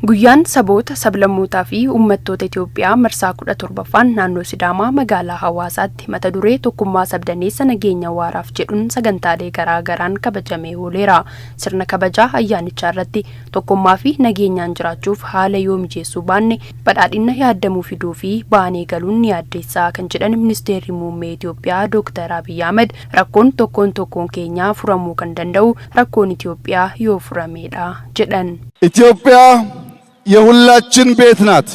Guyyaan saboota sablammootaa fi uummattoota Itoophiyaa marsaa 17ffaan naannoo Sidaamaa magaalaa Hawaasaatti mata duree tokkummaa sabdaneessa nageenya waaraaf jedhuun sagantaalee garaagaraan kabajamee ooleera. Sirna kabajaa ayyaanichaa irratti tokkummaa fi nageenyaan jiraachuuf haala yoo mijeessuu baanne badhaadhina yaadamuu fiduu fi baanee galuun ni yaaddeessaa kan jedhan ministeerri muummee Itoophiyaa Dr. Abiy Ahmed rakkoon tokkoon keenyaa furamuu kan danda'u rakkoon Itoophiyaa yoo furamedha jedhan. Itoophiyaa የሁላችን ቤት ናት።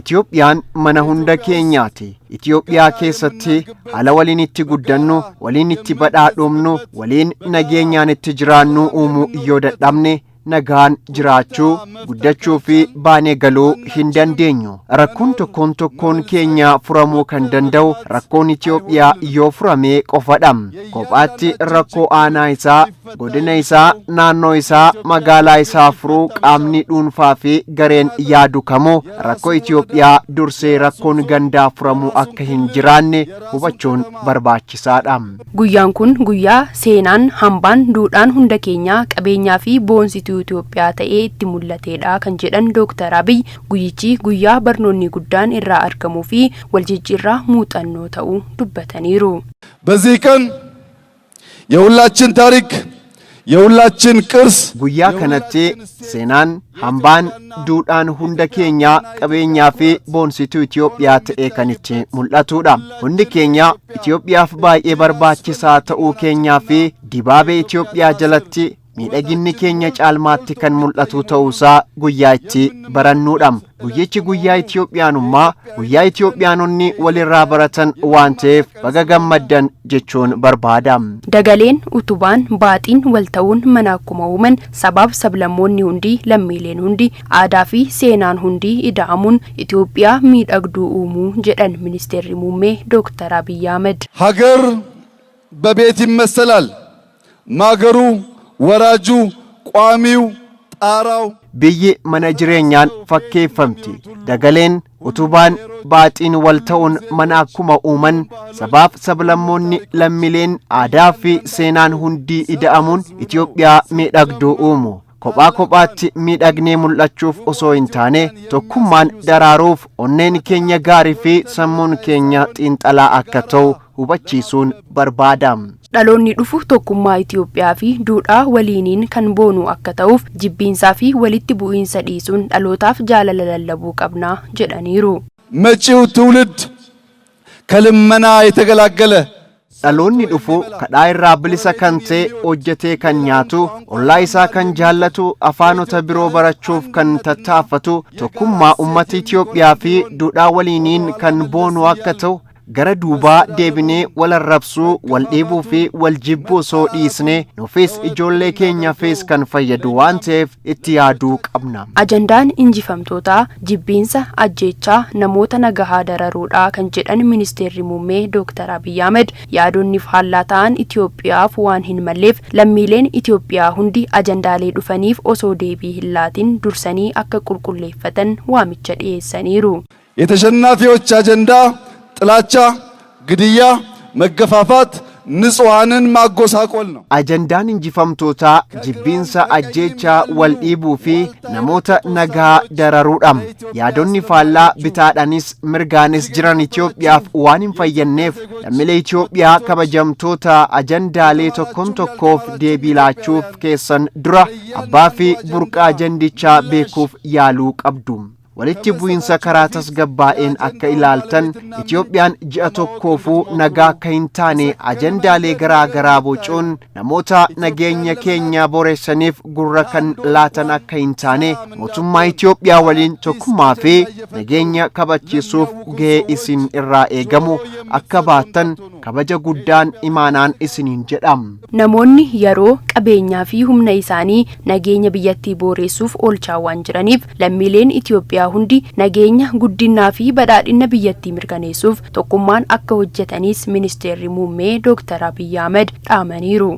ኢትዮጵያን mana hunda keenyaati. Itoophiyaa keessatti haala waliin itti guddannu, waliin itti badhaadhomnu, waliin nageenyaan itti jiraannu uumuu yoo dadhabne nagaan jiraachuu, guddachuu fi baanee galuu hin dandeenyu. Rakkoon tokkoon keenya furamuu kan danda'u rakkoon Itoophiyaa yoo furamee qofadha. Kophaatti rakkoo aanaa isaa, godina isaa, naannoo isaa, magaalaa isaa furuu qaamni dhuunfaa fi gareen yaadu kamuu rakkoo Itoophiyaa dursee rakkoon gandaa furamuu akka hin jiraanne hubachuun barbaachisaadha. Guyyaan kun guyyaa seenaan, hambaan, duudhaan hunda keenyaa qabeenyaa fi boonsituu Itoophiyaa ta'ee itti mul'atedha kan jedhan Dr. Abiy guyyichi guyyaa barnoonni guddaan irraa argamuu fi waljijjiirraa muuxannoo ta'uu dubbataniiru. በዚህ ቀን የሁላችን ታሪክ የሁላችን ቅርስ guyyaa kanatti seenaan, hambaan, duudhaan hunda keenyaa qabeenyaa fi boonsituu Itoophiyaa ta'ee kan itti mul'atudha. Hundi keenya Itoophiyaaf baay'ee barbaachisaa ta'uu keenyaa fi dibaabee Itoophiyaa jalatti miidhaginni keenya caalmaatti kan mul'atu ta'uusaa guyyaa itti barannuudha. Guyyichi guyyaa Itoophiyaanummaa, guyyaa Itoophiyaanonni walirraa baratan waan ta'eef baga gammaddan jechuun barbaada. Dagaleen, utubaan, baaxiin wal ta'uun mana akkuma uuman sabaaf sablammoonni hundi, lammiileen hundi, aadaa fi seenaan hundi ida'amuun Itoophiyaa miidhagduu uumuu jedhan ministeerri muummee Dr. Abiy Ahmed. ሀገር በቤት ይመሰላል። ማገሩ ወራጁ ቋሚው ጣራው biyyi mana jireenyaan fakkeeffamti. Dagaleen, utubaan, baaxiin wal ta'uun mana akkuma uuman sabaaf sablammoonni, lammiileen, aadaa fi seenaan hundi ida'amuun Itoophiyaa miidhagduu uumu. Kophaatti miidhagnee mul'achuuf osoo hin taane tokkummaan daraaruuf onneen keenya gaarii fi sammuun keenya xiinxalaa akka ta'u hubachiisuun barbaada. Dhaloonni dhufu tokkummaa Itoophiyaa fi duudhaa waliiniin kan boonu akka ta'uuf jibbiinsaa fi walitti bu'iinsa dhiisuun dhalootaaf jaalala lallabuu qabna jedhaniiru. መጪው ትውልድ ከልመና የተገላገለ dhaloonni dhufu kadhaa irraa bilisa kan ta'e hojjetee kan nyaatu, ollaa isaa kan jaallatu, afaanota biroo barachuuf kan tattaaffatu, tokkummaa uummata Itoophiyaa fi duudhaa waliiniin kan boonu akka ta'u gara duubaa deebinee wal arrabsuu, wal dhiibuu fi wal jibbuu osoo dhiisnee nuufis ijoollee keenyaafis kan fayyadu waan ta'eef itti yaaduu qabna. Ajandaan injifamtootaa jibbiinsa, ajjeechaa, namoota nagahaa dararuudha kan jedhan ministeerri muummee Dr. Abiy Ahmed yaadonni faallaa ta'an Itoophiyaaf waan hin malleef lammiileen Itoophiyaa hundi ajandaalee dhufaniif osoo deebii hin laatin dursanii akka qulqulleeffatan waamicha dhiyeessaniiru. የተሸናፊዎች አጀንዳ ጥላቻ፣ ግድያ፣ መገፋፋት፣ ንጹሃንን ማጎሳቆል ነው። Ajandaan injifamtootaa jibbiinsa, ajjeechaa, wal dhiibuu fi namoota nagaa dararuudha. Yaadonni faallaa bitaadhanis mirgaanis jiran Itoophiyaaf waan hin fayyanneef lammiilee Itoophiyaa kabajamtoota ajandaalee tokkoof deebii laachuuf keessan dura abbaa fi burqaa ajandichaa beekuuf yaaluu qabdu. Walitti bu'iinsa karaa tasgabbaa'een akka ilaaltan Itoophiyaan ji'a tokkoofuu nagaa akka hin taane ajandaalee garaa bocuun namoota nageenya keenya boreessaniif gurra kan laatan akka hin taane mootummaa Itoophiyaa waliin tokkummaa fi nageenya kabachiisuuf gahee isin irraa eegamu akka baattan kabaja guddaan imaanaan isiniin jedham. Namoonni yeroo, qabeenyaa fi humna isaanii nageenya biyyattii booreessuuf oolchaa waan jiraniif lammiileen Itoophiyaa hundi nageenya, guddinaa fi badhaadhina biyyattii mirkaneessuuf tokkummaan akka hojjetanis ministeerri muummee Dr. Abiy Ahmed dhaamaniiru.